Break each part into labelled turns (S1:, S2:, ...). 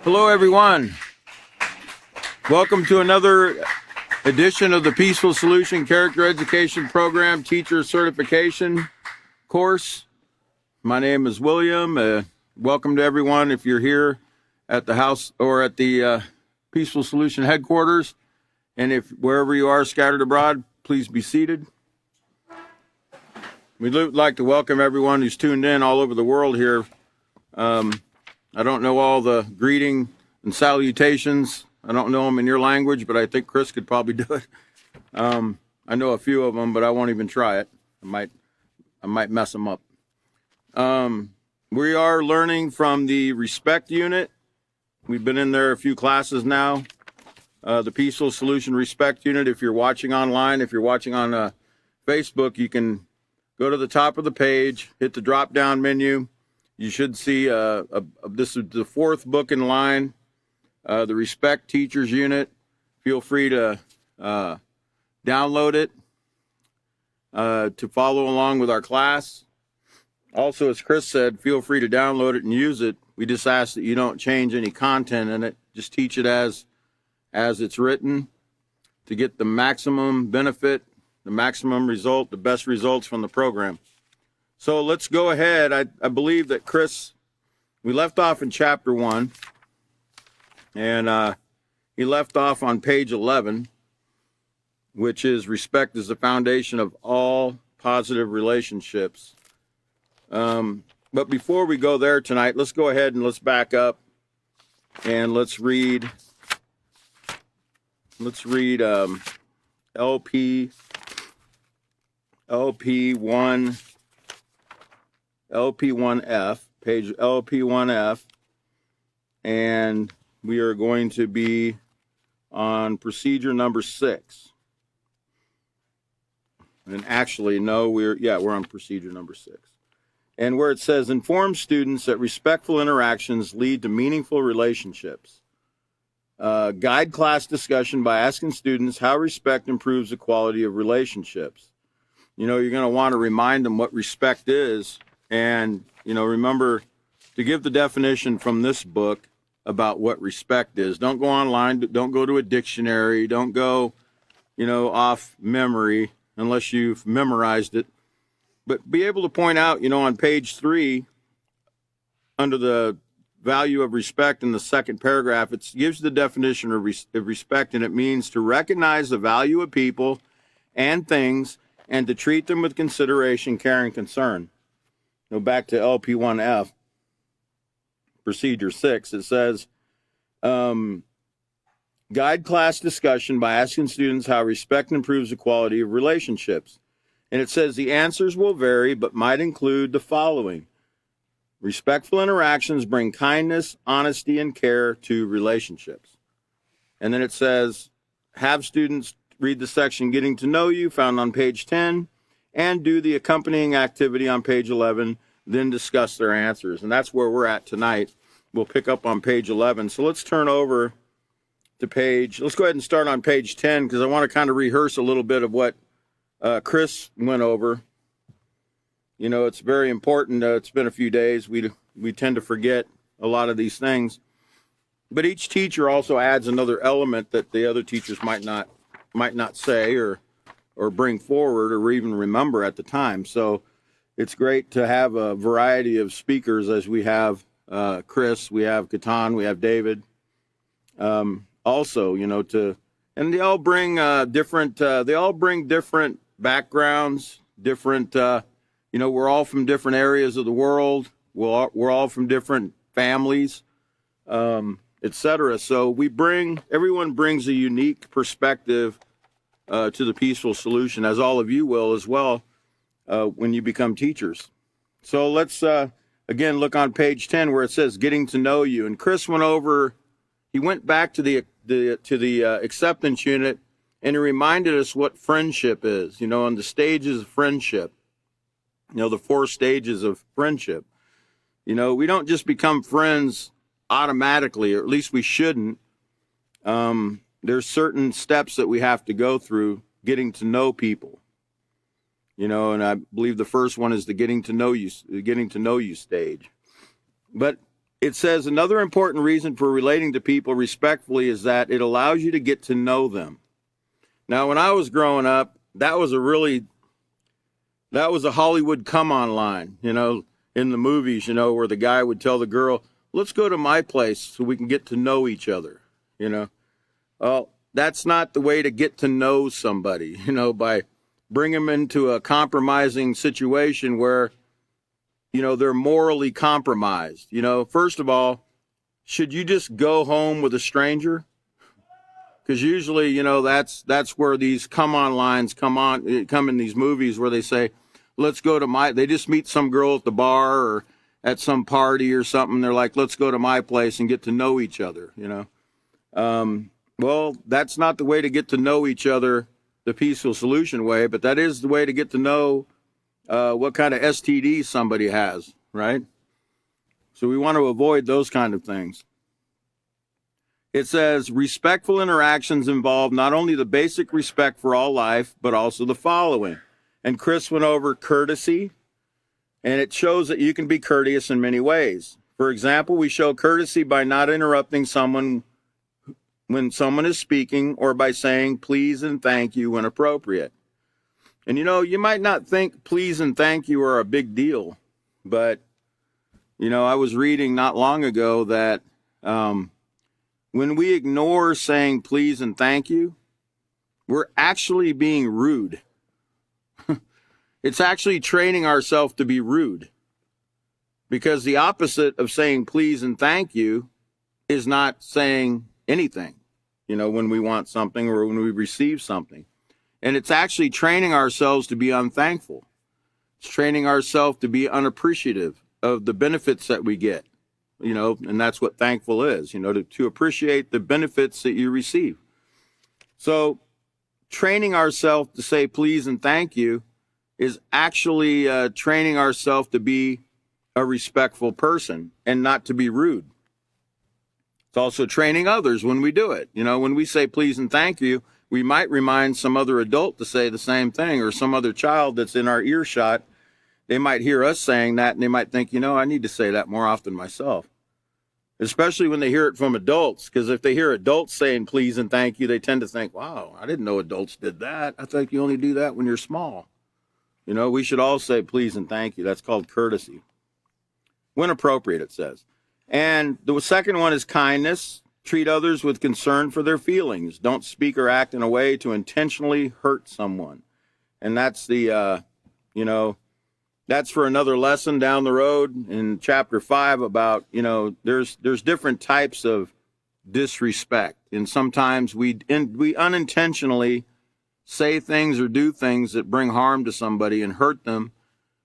S1: Hello, everyone. Welcome to another edition of the Peaceful Solution Character Education Program Teacher Certification course. My name is William. Welcome to everyone. If you're here at the house or at the Peaceful Solution headquarters, and if wherever you are scattered abroad, please be seated. We'd like to welcome everyone who's tuned in all over the world here. I don't know all the greeting and salutations. I don't know them in your language, but I think Chris could probably do it. I know a few of them, but I won't even try it. I might mess them up. We are learning from the Respect unit. We've been in there a few classes now. The Peaceful Solution Respect unit. If you're watching online, if you're watching on Facebook, you can go to the top of the page, hit the drop-down menu. You should see this is the fourth book in line, the Respect Teachers Unit. Feel free to download it to follow along with our class. Also, as Chris said, feel free to download it and use it. We just ask that you don't change any content in it. Just teach it as it's written to get the maximum benefit, the maximum result, the best results from the program. So let's go ahead. I believe that Chris, we left off in chapter 1, and he left off on page 11, which is respect is the foundation of all positive relationships. But before we go there tonight, let's go ahead and let's back up and let's read LP1F, page LP1F, and we are going to be on procedure number 6. And actually, no, we're on procedure number 6. And where it says, inform students that respectful interactions lead to meaningful relationships. Guide class discussion by asking students how respect improves the quality of relationships. You know, you're going to want to remind them what respect is. And, you know, remember to give the definition from this book about what respect is. Don't go online. Don't go to a dictionary. Don't go, off memory unless you've memorized it. But be able to point out, on page 3, under the value of respect in the second paragraph, it gives the definition of respect, and it means to recognize the value of people and things and to treat them with consideration, care, and concern. Go back to LP1F, procedure 6. It says, guide class discussion by asking students how respect improves the quality of relationships. And it says the answers will vary, but might include the following. Respectful interactions bring kindness, honesty, and care to relationships. And then it says, have students read the section Getting to Know You, found on page 10, and do the accompanying activity on page 11, then discuss their answers. And that's where we're at tonight. We'll pick up on page 11. So let's turn over to let's go ahead and start on page 10, because I want to kind of rehearse a little bit of what Chris went over. It's very important. It's been a few days. We tend to forget a lot of these things. But each teacher also adds another element that the other teachers might not say or bring forward or even remember at the time. So it's great to have a variety of speakers, as we have Chris, we have Katan, we have David. Also, and they all bring different backgrounds, different. We're all from different areas of the world. We're all from different families, etc. So everyone brings a unique perspective to the Peaceful Solution, as all of you will as well when you become teachers. So let's again look on page 10 where it says Getting to Know You. And Chris went back to the acceptance unit, and he reminded us what friendship is. On the stages of friendship. The 4 stages of friendship. We don't just become friends automatically, or at least we shouldn't. There's certain steps that we have to go through getting to know people. And I believe the first one is the getting to know you stage. But It says another important reason for relating to people respectfully is that it allows you to get to know them. Now, when I was growing up, that was a Hollywood come on line, in the movies, where the guy would tell the girl, let's go to my place so we can get to know each other, Well, that's not the way to get to know somebody, by bringing them into a compromising situation where, they're morally compromised. First of all, should you just go home with a stranger? Because usually, that's where these come on lines come in these movies where they say, let's go to they just meet some girl at the bar or at some party or something. They're like, let's go to my place and get to know each other, Well, that's not the way to get to know each other the peaceful solution way, but that is the way to get to know what kind of STD somebody has, right? So we want to avoid those kind of things. It says respectful interactions involve not only the basic respect for all life, but also the following. And Chris went over courtesy, and it shows that you can be courteous in many ways. For example, we show courtesy by not interrupting someone when someone is speaking or by saying please and thank you when appropriate. And you might not think please and thank you are a big deal, but, I was reading not long ago that when we ignore saying please and thank you, we're actually being rude. It's actually training ourselves to be rude, because the opposite of saying please and thank you is not saying anything, when we want something or when we receive something. And it's actually training ourselves to be unthankful. It's training ourselves to be unappreciative of the benefits that we get, and that's what thankful is, to appreciate the benefits that you receive. So training ourselves to say please and thank you is actually training ourselves to be a respectful person and not to be rude. It's also training others when we do it. When we say please and thank you, we might remind some other adult to say the same thing, or some other child that's in our earshot. They might hear us saying that and they might think, I need to say that more often myself. Especially when they hear it from adults, because if they hear adults saying please and thank you, they tend to think, wow, I didn't know adults did that. I think you only do that when you're small. We should all say please and thank you. That's called courtesy. When appropriate, it says. And the second one is kindness. Treat others with concern for their feelings. Don't speak or act in a way to intentionally hurt someone. And that's that's for another lesson down the road in chapter 5 about, there's different types of disrespect. And sometimes we unintentionally say things or do things that bring harm to somebody and hurt them,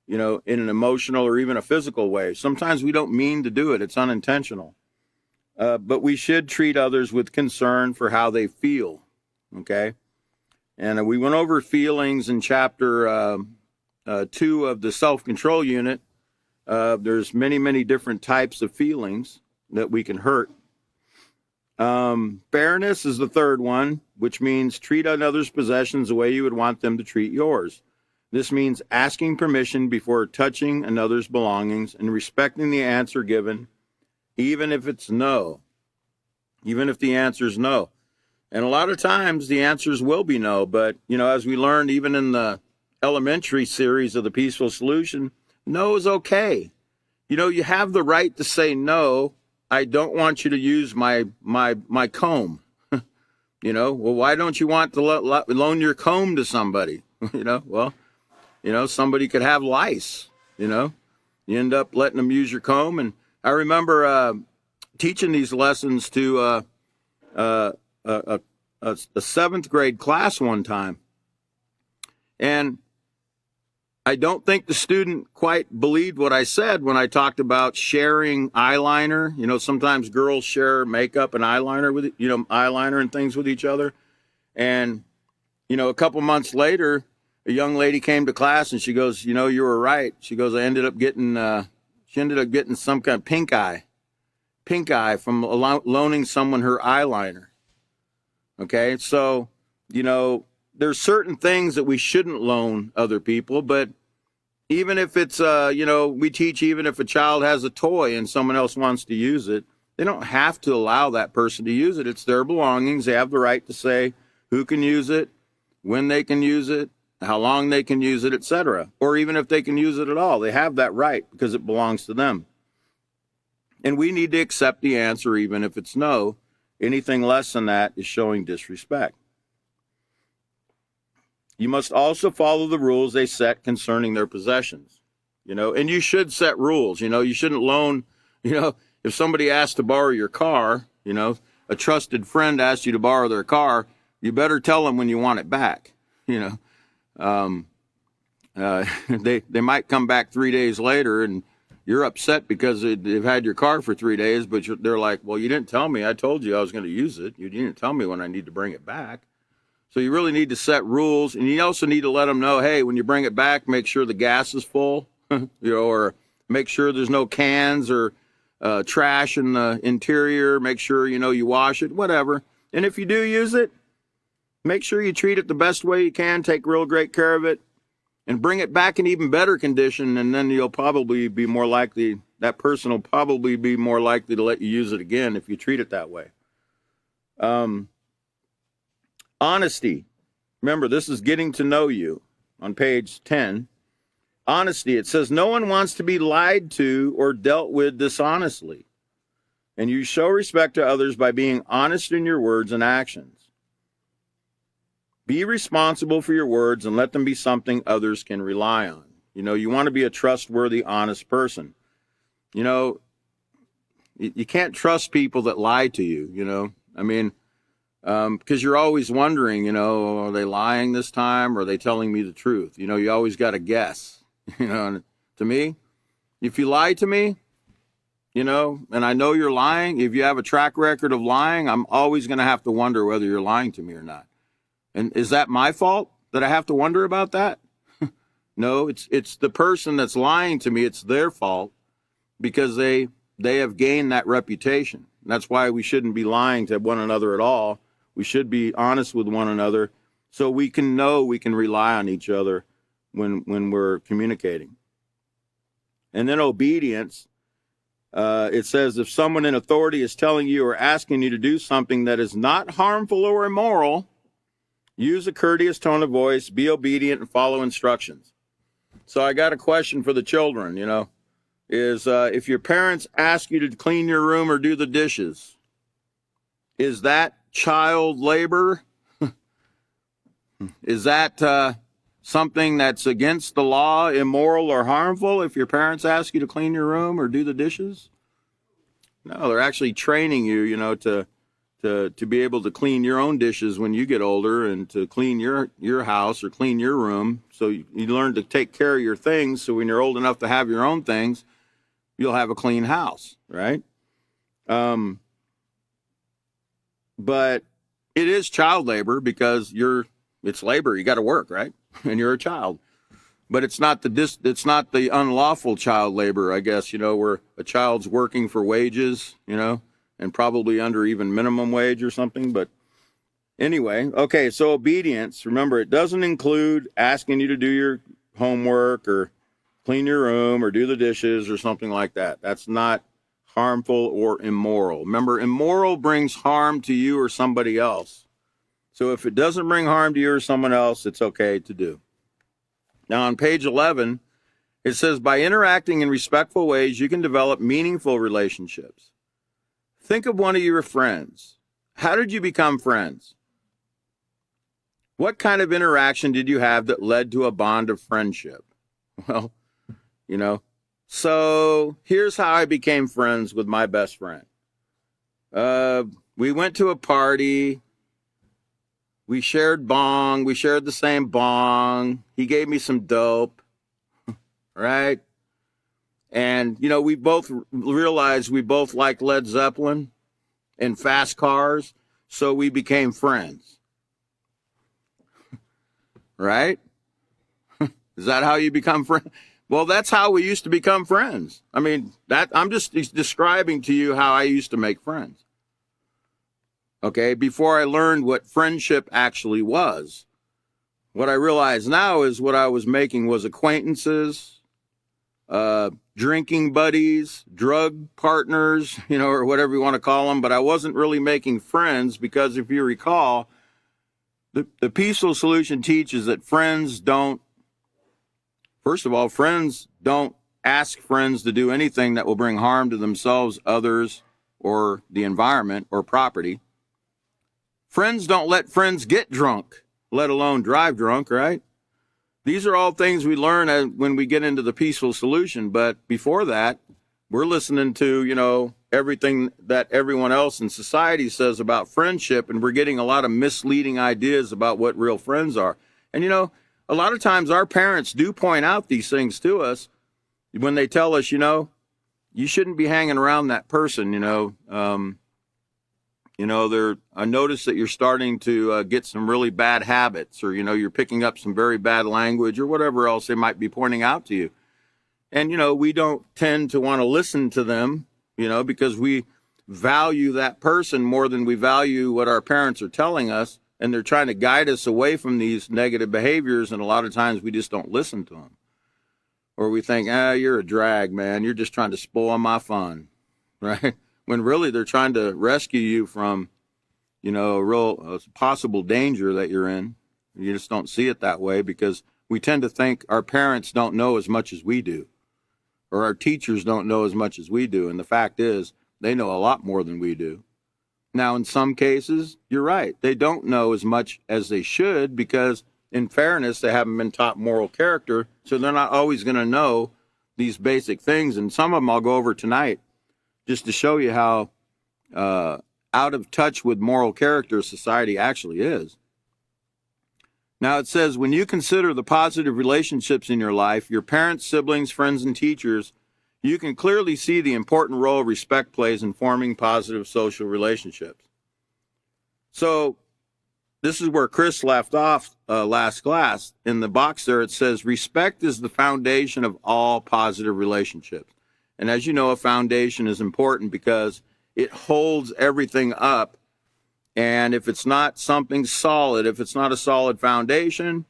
S1: in an emotional or even a physical way. Sometimes we don't mean to do it. It's unintentional. But we should treat others with concern for how they feel, okay? And we went over feelings in chapter 2 of the self-control unit. There's many, many different types of feelings that we can hurt. Fairness is the third one, which means treat another's possessions the way you would want them to treat yours. This means asking permission before touching another's belongings and respecting the answer given, even if it's no, even if the answer is no. And a lot of times the answers will be no, but, as we learned even in the elementary series of the Peaceful Solution, no is okay. You have the right to say no. I don't want you to use my comb. Well, why don't you want to loan your comb to somebody? Somebody could have lice. You end up letting them use your comb. And I remember teaching these lessons to a seventh grade class one time, and I don't think the student quite believed what I said when I talked about sharing eyeliner. Sometimes girls share makeup and eyeliner with, eyeliner and things with each other. And, a couple months later, a young lady came to class and she goes, you were right. She goes, I ended up getting some kind of pink eye from loaning someone her eyeliner. Okay. So, there's certain things that we shouldn't loan other people, but, even if it's, we teach even if a child has a toy and someone else wants to use it, they don't have to allow that person to use it. It's their belongings. They have the right to say who can use it, when they can use it, how long they can use it, etc. Or even if they can use it at all, they have that right because it belongs to them. And we need to accept the answer even if it's no. Anything less than that is showing disrespect. You must also follow the rules they set concerning their possessions. And you should set rules. You shouldn't loan, if somebody asks to borrow your car, a trusted friend asks you to borrow their car, you better tell them when you want it back. They might come back 3 days later and you're upset because they've had your car for 3 days, but they're like, well, you didn't tell me. I told you I was going to use it. You didn't tell me when I need to bring it back. So you really need to set rules, and you also need to let them know, hey, when you bring it back, make sure the gas is full, or make sure there's no cans or trash in the interior. Make sure, you wash it, whatever. And if you do use it, make sure you treat it the best way you can, take real great care of it, and bring it back in even better condition, and then you'll probably be more likely, that person will probably be more likely to let you use it again if you treat it that way. Honesty. Remember, this is getting to know you on page 10. Honesty. It says, no one wants to be lied to or dealt with dishonestly. And you show respect to others by being honest in your words and actions. Be responsible for your words and let them be something others can rely on. You want to be a trustworthy, honest person. You can't trust people that lie to you, because you're always wondering, are they lying this time or are they telling me the truth? You always got to guess, to me, if you lie to me, and I know you're lying, if you have a track record of lying, I'm always going to have to wonder whether you're lying to me or not. And is that my fault that I have to wonder about that? No, it's the person that's lying to me. It's their fault because they have gained that reputation. And that's why we shouldn't be lying to one another at all. We should be honest with one another so we can know we can rely on each other when we're communicating. And then obedience. It says if someone in authority is telling you or asking you to do something that is not harmful or immoral, use a courteous tone of voice, be obedient, and follow instructions. So I got a question for the children, is if your parents ask you to clean your room or do the dishes, is that child labor? Is that something that's against the law, immoral, or harmful if your parents ask you to clean your room or do the dishes? No, they're actually training you, to be able to clean your own dishes when you get older and to clean your house or clean your room. So you learn to take care of your things so when you're old enough to have your own things, you'll have a clean house, right? But it is child labor because it's labor. You got to work, right? And you're a child. But it's not the unlawful child labor, I guess, where a child's working for wages, and probably under even minimum wage or something. But anyway, okay, so obedience, remember, it doesn't include asking you to do your homework or clean your room or do the dishes or something like that. That's not harmful or immoral. Remember, immoral brings harm to you or somebody else. So if it doesn't bring harm to you or someone else, it's okay to do. Now on page 11, it says, by interacting in respectful ways, you can develop meaningful relationships. Think of one of your friends. How did you become friends? What kind of interaction did you have that led to a bond of friendship? Well, so here's how I became friends with my best friend. We went to a party. We shared bong. We shared the same bong. He gave me some dope, right? And, we both realized we both liked Led Zeppelin and fast cars, so we became friends. Right? Is that how you become friends? Well, that's how we used to become friends. I mean, I'm just describing to you how I used to make friends. Okay, before I learned what friendship actually was. What I realize now is what I was making was acquaintances, drinking buddies, drug partners, or whatever you want to call them. But I wasn't really making friends because if you recall, the peaceful solution teaches that friends don't ask friends to do anything that will bring harm to themselves, others, or the environment or property. Friends don't let friends get drunk, let alone drive drunk, right? These are all things we learn when we get into the peaceful solution. But before that, we're listening to, everything that everyone else in society says about friendship, and we're getting a lot of misleading ideas about what real friends are. And, a lot of times our parents do point out these things to us when they tell us, you shouldn't be hanging around that person, I notice that you're starting to get some really bad habits, or, you're picking up some very bad language or whatever else they might be pointing out to you. And, we don't tend to want to listen to them, because we value that person more than we value what our parents are telling us. And they're trying to guide us away from these negative behaviors. And a lot of times we just don't listen to them. Or we think, you're a drag, man. You're just trying to spoil my fun, right? When really they're trying to rescue you from, a possible danger that you're in. You just don't see it that way because we tend to think our parents don't know as much as we do, or our teachers don't know as much as we do. And the fact is, they know a lot more than we do. Now, in some cases, you're right. They don't know as much as they should because, in fairness, they haven't been taught moral character, so they're not always going to know these basic things. And some of them I'll go over tonight just to show you how out of touch with moral character society actually is. Now, it says, when you consider the positive relationships in your life, your parents, siblings, friends, and teachers, you can clearly see the important role respect plays in forming positive social relationships. So this is where Chris left off last class. In the box there, it says, respect is the foundation of all positive relationships. And as you know, a foundation is important because it holds everything up. And if it's not something solid, if it's not a solid foundation,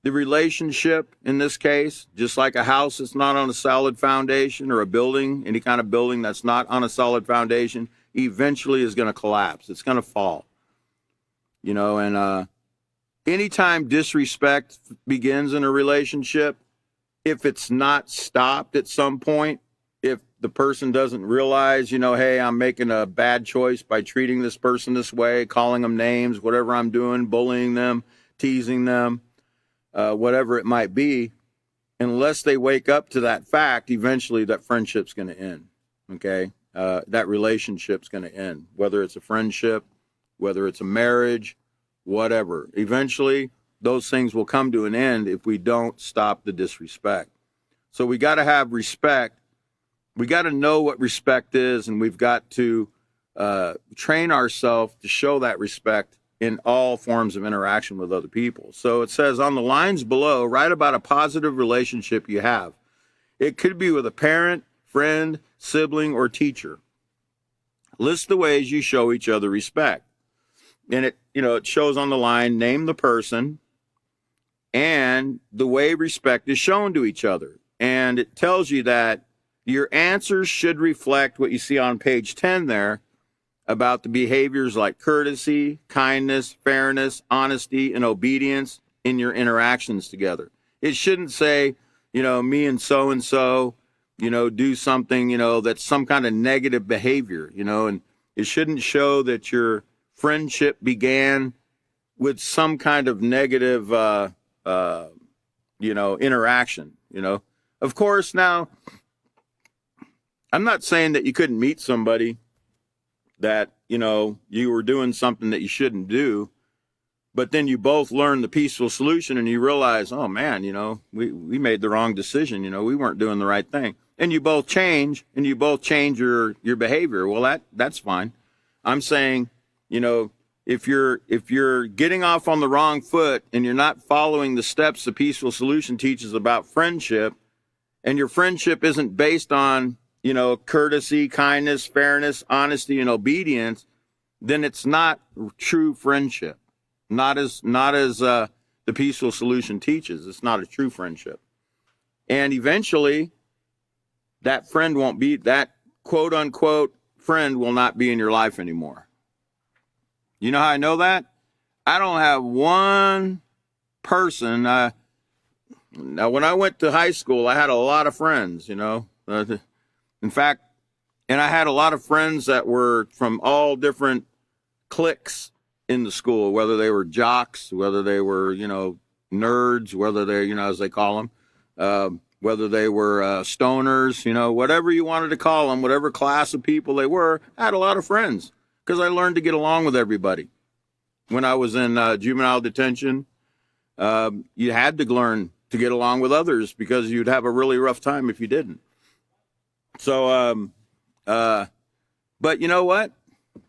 S1: the relationship, in this case, just like a house that's not on a solid foundation, or a building, any kind of building that's not on a solid foundation, eventually is going to collapse. It's going to fall. And anytime disrespect begins in a relationship, if it's not stopped at some point, if the person doesn't realize, hey, I'm making a bad choice by treating this person this way, calling them names, whatever I'm doing, bullying them, teasing them, whatever it might be, unless they wake up to that fact, eventually that friendship's going to end, okay? That relationship's going to end, whether it's a friendship, whether it's a marriage, whatever. Eventually, those things will come to an end if we don't stop the disrespect. So we got to have respect. We got to know what respect is, and we've got to train ourselves to show that respect in all forms of interaction with other people. So it says on the lines below, write about a positive relationship you have. It could be with a parent, friend, sibling, or teacher. List the ways you show each other respect. And it shows on the line, name the person and the way respect is shown to each other. And it tells you that your answers should reflect what you see on page 10 there, about the behaviors like courtesy, kindness, fairness, honesty, and obedience in your interactions together. It shouldn't say, me and so, do something, that's some kind of negative behavior, and it shouldn't show that your friendship began with some kind of negative, interaction, Of course, now, I'm not saying that you couldn't meet somebody that, you were doing something that you shouldn't do, but then you both learn the peaceful solution and you realize, oh man, we made the wrong decision. We weren't doing the right thing. And you both change your behavior. Well, that's fine. I'm saying, if you're getting off on the wrong foot and you're not following the steps the peaceful solution teaches about friendship, and your friendship isn't based on, courtesy, kindness, fairness, honesty, and obedience, then it's not true friendship. Not as the peaceful solution teaches. It's not a true friendship. And eventually, that friend won't be, that quote unquote friend will not be in your life anymore. You know how I know that? I don't have one person. Now, when I went to high school, I had a lot of friends, in fact, and I had a lot of friends that were from all different cliques in the school, whether they were jocks, whether they were, nerds, whether they, as they call them, whether they were stoners, whatever you wanted to call them, whatever class of people they were. I had a lot of friends because I learned to get along with everybody. When I was in juvenile detention, you had to learn to get along with others because you'd have a really rough time if you didn't. So, but you know what?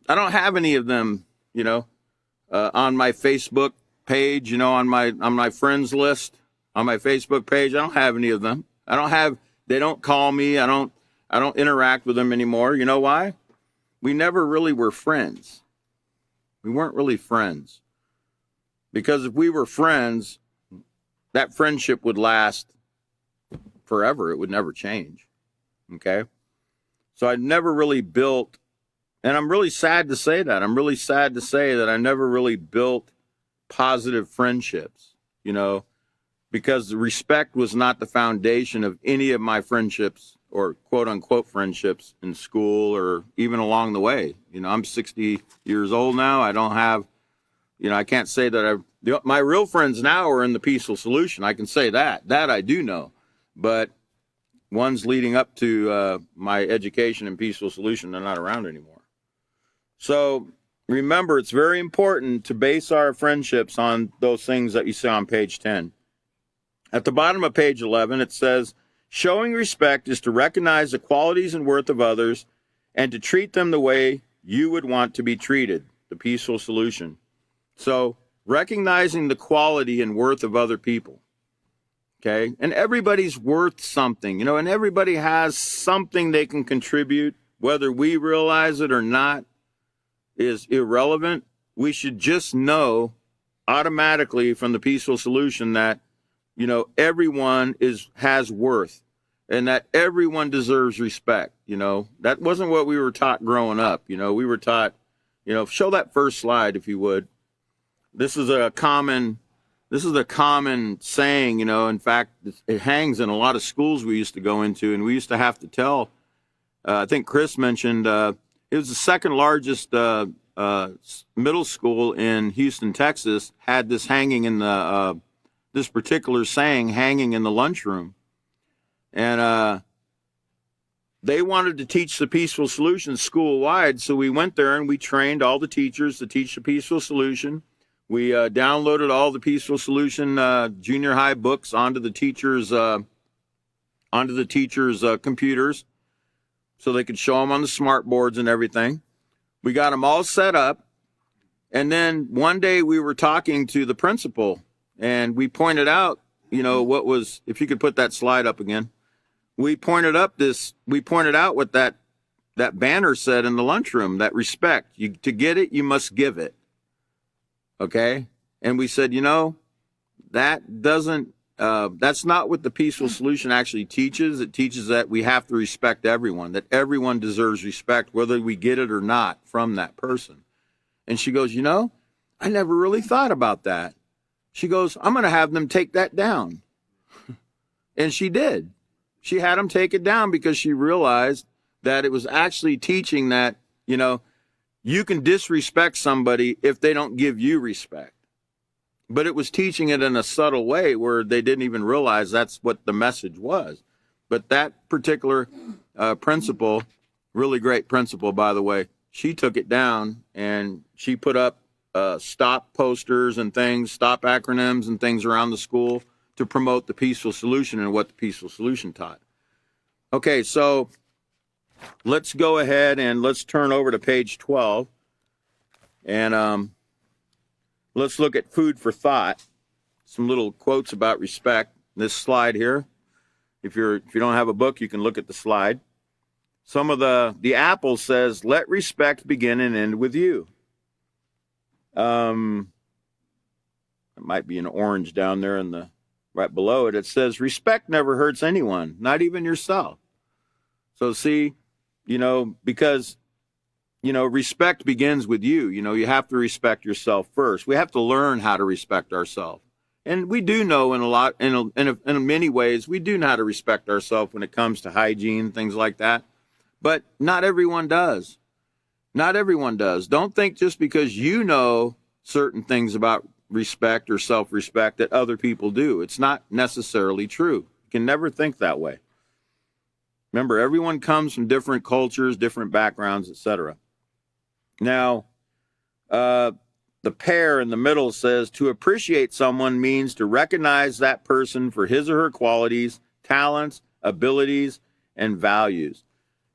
S1: I don't have any of them, on my Facebook page, on my friends list, on my Facebook page. I don't have any of them. They don't call me. I don't interact with them anymore. You know why? We never really were friends. We weren't really friends. Because if we were friends, that friendship would last forever. It would never change. Okay? So I never really built, and I'm really sad to say that. I'm really sad to say that I never really built positive friendships, because the respect was not the foundation of any of my friendships or quote unquote friendships in school or even along the way. I'm 60 years old now. I don't have, I can't say that my real friends now are in the Peaceful Solution. I can say that I do know, but ones leading up to my education in Peaceful Solution, they're not around anymore. So remember, it's very important to base our friendships on those things that you see on page 10. At the bottom of page 11, it says, showing respect is to recognize the qualities and worth of others and to treat them the way you would want to be treated, the Peaceful Solution. So recognizing the quality and worth of other people. Okay? And everybody's worth something, and everybody has something they can contribute, whether we realize it or not is irrelevant. We should just know automatically from the Peaceful Solution that, everyone has worth and that everyone deserves respect. That wasn't what we were taught growing up. We were taught, show that first slide if you would. This is a common saying, in fact, it hangs in a lot of schools we used to go into, and we used to have to tell, I think Chris mentioned, it was the second largest middle school in Houston, Texas, had this hanging in this particular saying hanging in the lunchroom. And they wanted to teach the Peaceful Solution school-wide, so we went there and we trained all the teachers to teach the Peaceful Solution. We downloaded all the Peaceful Solution junior high books onto the teachers' computers so they could show them on the smart boards and everything. We got them all set up. And then one day we were talking to the principal and we pointed out, what was, if you could put that slide up again, we pointed out what that banner said in the lunchroom, that respect. To get it, you must give it. Okay? And we said, that doesn't, that's not what the Peaceful Solution actually teaches. It teaches that we have to respect everyone, that everyone deserves respect, whether we get it or not from that person. And she goes, I never really thought about that. She goes, I'm going to have them take that down. And she did. She had them take it down because she realized that it was actually teaching that, you can disrespect somebody if they don't give you respect. But it was teaching it in a subtle way where they didn't even realize that's what the message was. But that particular principal, really great principal, by the way, she took it down and she put up stop posters and things, stop acronyms and things around the school to promote the Peaceful Solution and what the Peaceful Solution taught. Okay, so let's go ahead and let's turn over to page 12. And let's look at food for thought. Some little quotes about respect. This slide here. If you don't have a book, you can look at the slide. Some of the apple says, "Let respect begin and end with you." It might be an orange down there in the right below it. It says, "Respect never hurts anyone, not even yourself." So see, because, respect begins with you. You have to respect yourself first. We have to learn how to respect ourselves. And we do know in many ways, we do know how to respect ourselves when it comes to hygiene, things like that. But not everyone does. Not everyone does. Don't think just because you know certain things about respect or self-respect that other people do. It's not necessarily true. You can never think that way. Remember, everyone comes from different cultures, different backgrounds, etc. Now, the pair in the middle says to appreciate someone means to recognize that person for his or her qualities, talents, abilities, and values.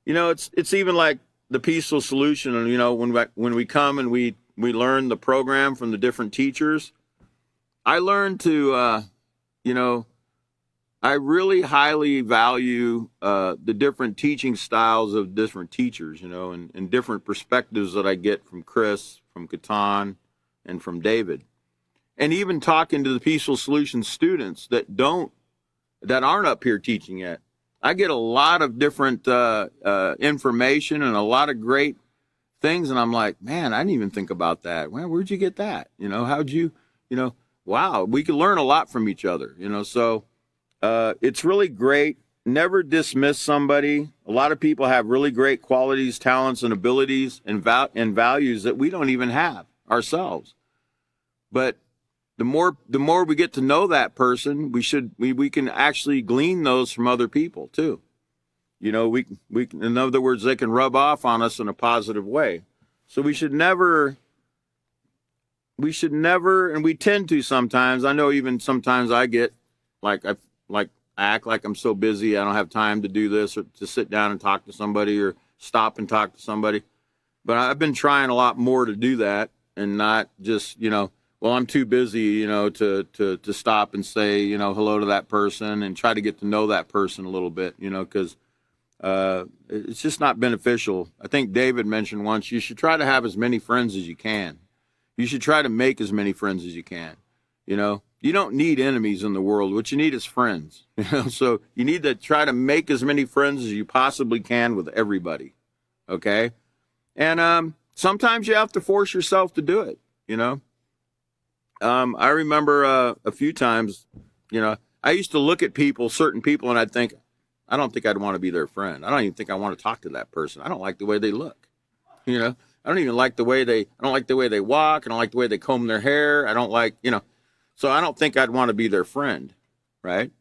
S1: It's even like the peaceful solution. When we come and we learn the program from the different teachers, I learned to, I really highly value the different teaching styles of different teachers, and different perspectives that I get from Chris, from Catan, and from David. And even talking to the Peaceful Solutions students that aren't up here teaching yet. I get a lot of different information and a lot of great things, and I'm like, man, I didn't even think about that. Well, where'd you get that? How'd you, wow, we can learn a lot from each other, so it's really great. Never dismiss somebody. A lot of people have really great qualities, talents, and abilities and values that we don't even have ourselves. But the more we get to know that person, we can actually glean those from other people too. We in other words, they can rub off on us in a positive way. So we should never, and we tend to sometimes. I know even sometimes I get I act like I'm so busy I don't have time to do this or to sit down and talk to somebody or stop and talk to somebody. But I've been trying a lot more to do that and not just, well, I'm too busy, to stop and say, hello to that person and try to get to know that person a little bit, because it's just not beneficial. I think David mentioned once, you should try to have as many friends as you can. You should try to make as many friends as you can. You don't need enemies in the world. What you need is friends. So you need to try to make as many friends as you possibly can with everybody. Okay? And sometimes you have to force yourself to do it, I remember a few times, I used to look at certain people, and I'd think, I don't think I'd want to be their friend. I don't even think I want to talk to that person. I don't like the way they look. I don't even like the way I don't like the way they walk. I don't like the way they comb their hair. I don't like, so I don't think I'd want to be their friend, right?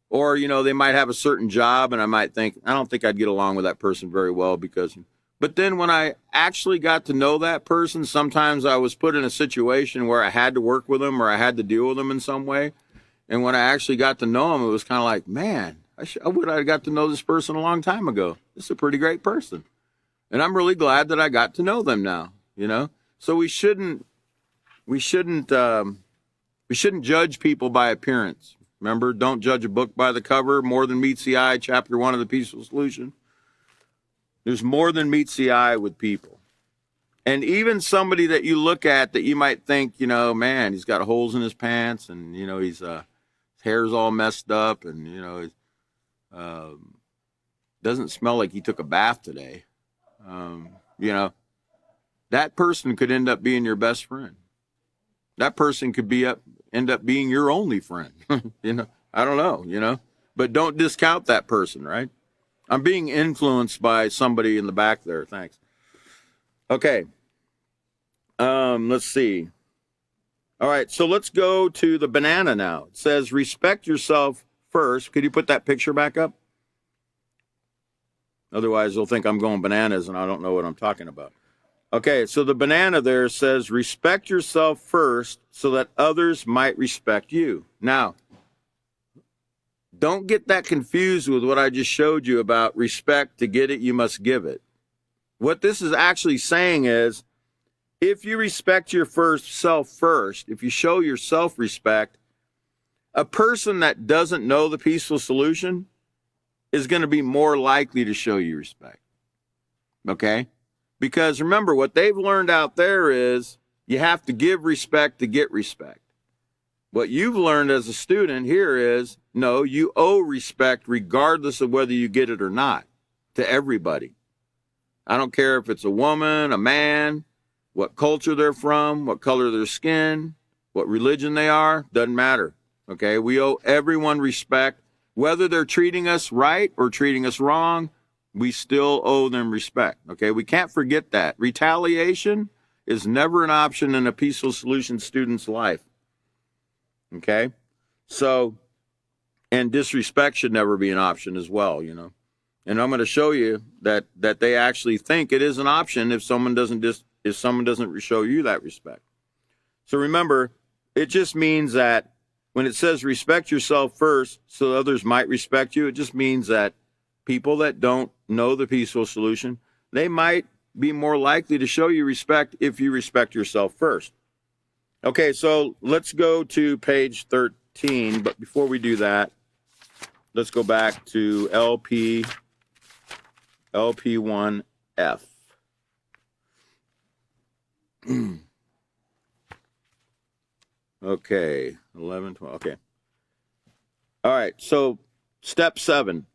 S1: Or, they might have a certain job, and I might think, I don't think I'd get along with that person very well but then when I actually got to know that person, sometimes I was put in a situation where I had to work with them or I had to deal with them in some way. And when I actually got to know them, it was kind of like, man, I would have got to know this person a long time ago. This is a pretty great person. And I'm really glad that I got to know them now, So we shouldn't judge people by appearance. Remember, don't judge a book by the cover. More than meets the eye, chapter 1 of the Peaceful Solution. There's more than meets the eye with people. And even somebody that you look at that you might think, man, he's got holes in his pants and, his hair's all messed up and, doesn't smell like he took a bath today. That person could end up being your best friend. That person could end up being your only friend. I don't know, but don't discount that person, right? I'm being influenced by somebody in the back there. Thanks. Okay. Let's see. All right. So let's go to the banana now. It says, respect yourself first. Could you put that picture back up? Otherwise, they'll think I'm going bananas and I don't know what I'm talking about. Okay. So the banana there says, respect yourself first so that others might respect you. Now, don't get that confused with what I just showed you about respect. To get it, you must give it. What this is actually saying is, if you respect your self first, if you show your self-respect, a person that doesn't know the peaceful solution is going to be more likely to show you respect. Okay? Because remember, what they've learned out there is you have to give respect to get respect. What you've learned as a student here is, no, you owe respect regardless of whether you get it or not. to everybody. I don't care if it's a woman, a man, what culture they're from, what color their skin, what religion they are, doesn't matter. Okay, we owe everyone respect. Whether they're treating us right or treating us wrong, we still owe them respect. Okay, we can't forget that. Retaliation is never an option in a peaceful solution student's life. Okay, so, and disrespect should never be an option as well, you know. And I'm going to show you that they actually think it is an option if someone doesn't show you that respect. So remember, it just means that when it says respect yourself first so others might respect you, it just means that people that don't know the peaceful solution, they might be more likely to show you respect if you respect yourself first. Okay, so let's go to page 13, but before we do that, let's go back to LP1F. Okay, 11, 12, okay. All right, so step 7.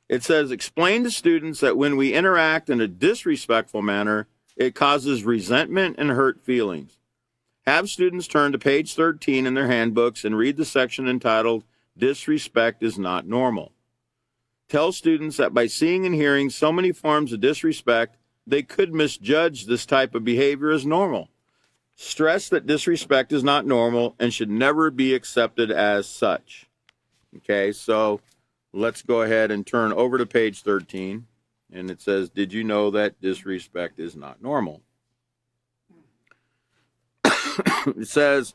S1: It says, explain to students that when we interact in a disrespectful manner, it causes resentment and hurt feelings. Have students turn to page 13 in their handbooks and read the section entitled, Disrespect is Not Normal. Tell students that by seeing and hearing so many forms of disrespect, they could misjudge this type of behavior as normal. Stress that disrespect is not normal and should never be accepted as such. Okay, so let's go ahead and turn over to page 13. And it says, did you know that disrespect is not normal? It says,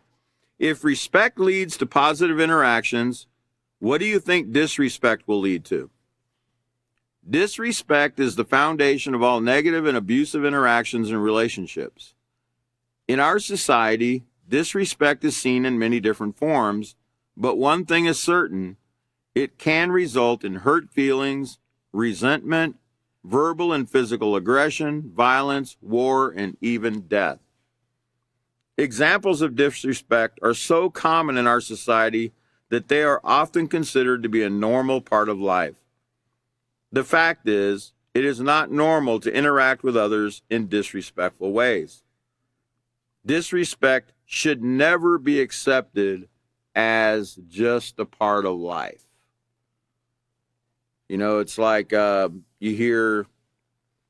S1: if respect leads to positive interactions, what do you think disrespect will lead to? Disrespect is the foundation of all negative and abusive interactions and relationships. In our society, disrespect is seen in many different forms, but one thing is certain, it can result in hurt feelings, resentment, verbal and physical aggression, violence, war, and even death. Examples of disrespect are so common in our society that they are often considered to be a normal part of life. The fact is, it is not normal to interact with others in disrespectful ways. Disrespect should never be accepted as just a part of life. You know, it's like you hear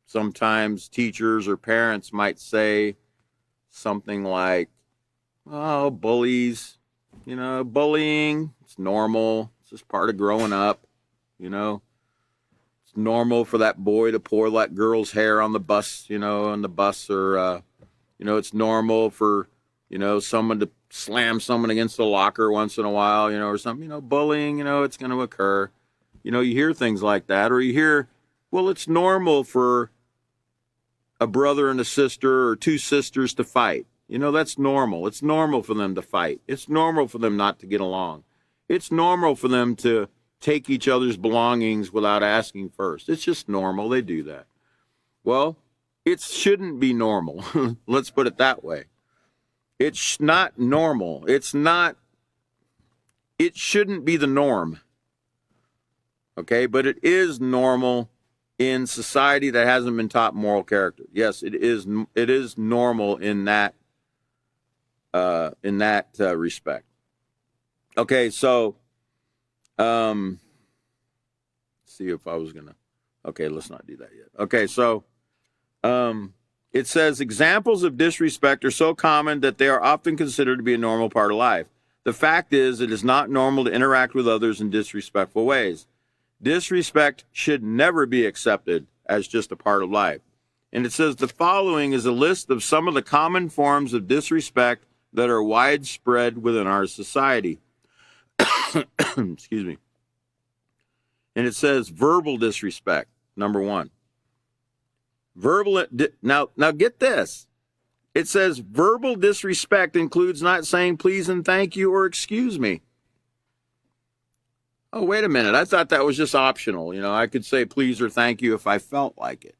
S1: sometimes teachers or parents might say something like, oh, bullies, you know, bullying, it's normal. It's just part of growing up, you know. It's normal for that boy to pour that girl's hair on the bus, you know, on the bus, or, you know, it's normal for, you know, someone to slam someone against the locker once in a while, you know, or something, you know, bullying, you know, it's going to occur. You know, you hear things like that, or you hear, well, it's normal for a brother and a sister or two sisters to fight. You know, that's normal. It's normal for them to fight. It's normal for them not to get along. It's normal for them to take each other's belongings without asking first. It's just normal. They do that. Well, it shouldn't be normal. Let's put it that way. It's not normal. It shouldn't be the norm. Okay, but it is normal in society that hasn't been taught moral character. Yes, it is normal in that respect. Okay, so see if I was gonna. Okay, let's not do that yet. Okay, so it says examples of disrespect are so common that they are often considered to be a normal part of life. The fact is, it is not normal to interact with others in disrespectful ways. Disrespect should never be accepted as just a part of life. And it says the following is a list of some of the common forms of disrespect that are widespread within our society. Excuse me. And it says verbal disrespect, number 1. Now get this. It says verbal disrespect includes not saying please and thank you or excuse me. Oh, wait a minute. I thought that was just optional. You know, I could say please or thank you if I felt like it.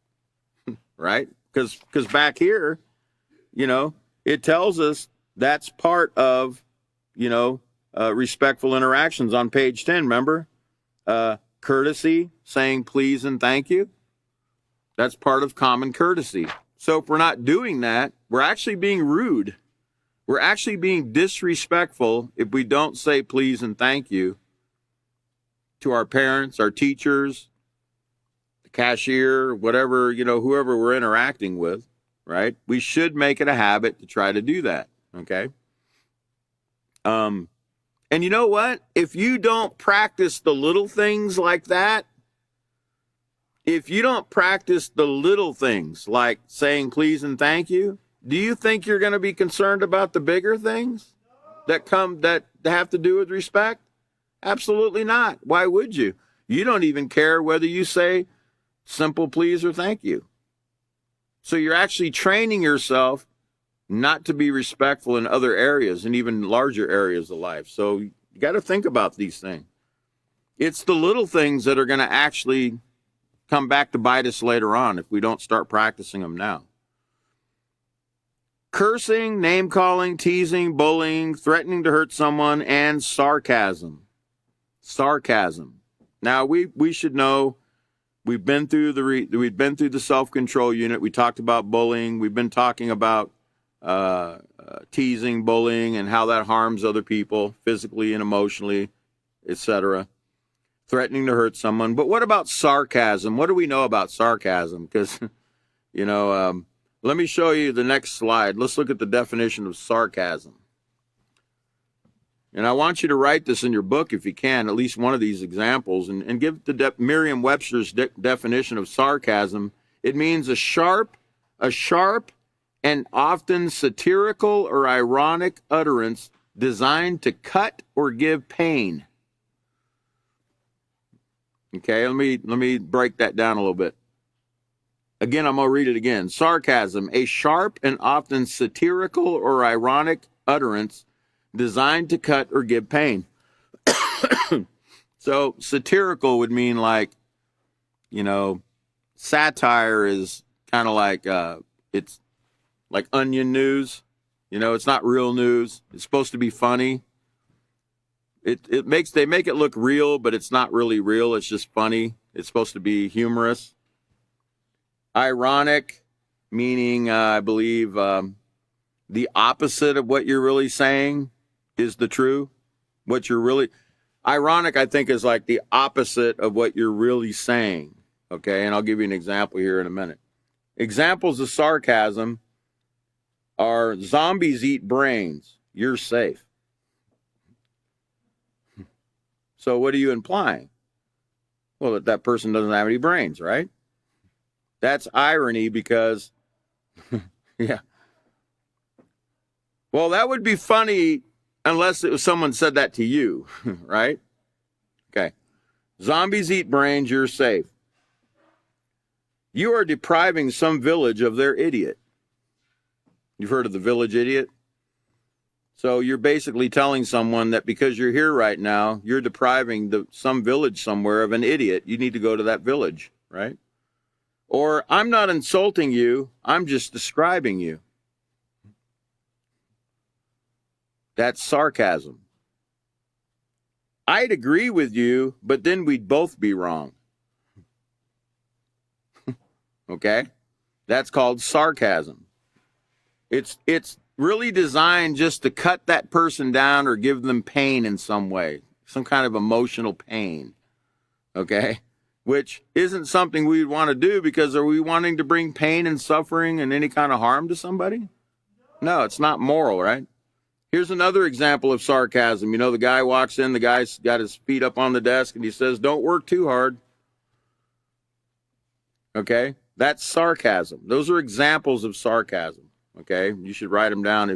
S1: Right? Because back here, you know, it tells us that's part of, you know, respectful interactions on page 10, remember? Courtesy, saying please and thank you. That's part of common courtesy. So if we're not doing that, we're actually being rude. We're actually being disrespectful if we don't say please and thank you to our parents, our teachers, the cashier, whatever, whoever we're interacting with, right? We should make it a habit to try to do that, okay? And you know what? If you don't practice the little things like that, if you don't practice the little things like saying please and thank you, do you think you're going to be concerned about the bigger things that have to do with respect? Absolutely not. Why would you? You don't even care whether you say simple please or thank you. So you're actually training yourself not to be respectful in other areas and even larger areas of life. So you got to think about these things. It's the little things that are going to actually come back to bite us later on if we don't start practicing them now. Cursing, name-calling, teasing, bullying, threatening to hurt someone, and sarcasm. Sarcasm. Now, we should know we've been through the self-control unit. We talked about bullying. We've been talking about teasing, bullying, and how that harms other people physically and emotionally, etc. Threatening to hurt someone. But what about sarcasm? What do we know about sarcasm? Because, let me show you the next slide. Let's look at the definition of sarcasm. And I want you to write this in your book if you can, at least one of these examples, and give the Merriam-Webster's definition of sarcasm. It means a sharp and often satirical or ironic utterance designed to cut or give pain. Okay, let me break that down a little bit. Again, I'm going to read it again. Sarcasm, a sharp and often satirical or ironic utterance designed to cut or give pain. So satirical would mean like, satire is kind of like, it's like onion news. It's not real news. It's supposed to be funny. They make it look real, but it's not really real. It's just funny. It's supposed to be humorous. Ironic, meaning, I believe, the opposite of what you're really saying is the true. Ironic, I think, is like the opposite of what you're really saying. Okay, and I'll give you an example here in a minute. Examples of sarcasm are zombies eat brains. You're safe. So what are you implying? Well, that person doesn't have any brains, right? That's irony because, yeah. Well, that would be funny unless it was someone said that to you, right? Okay. Zombies eat brains, you're safe. You are depriving some village of their idiot. You've heard of the village idiot? So you're basically telling someone that because you're here right now, you're depriving some village somewhere of an idiot. You need to go to that village, right? Or I'm not insulting you, I'm just describing you. That's sarcasm. I'd agree with you, but then we'd both be wrong. Okay? That's called sarcasm. It's really designed just to cut that person down or give them pain in some way, some kind of emotional pain. Okay? Which isn't something we'd want to do, because are we wanting to bring pain and suffering and any kind of harm to somebody? No, it's not moral, right? Here's another example of sarcasm. The guy walks in, the guy's got his feet up on the desk, and he says, "Don't work too hard." Okay? That's sarcasm. Those are examples of sarcasm. Okay? You should write them down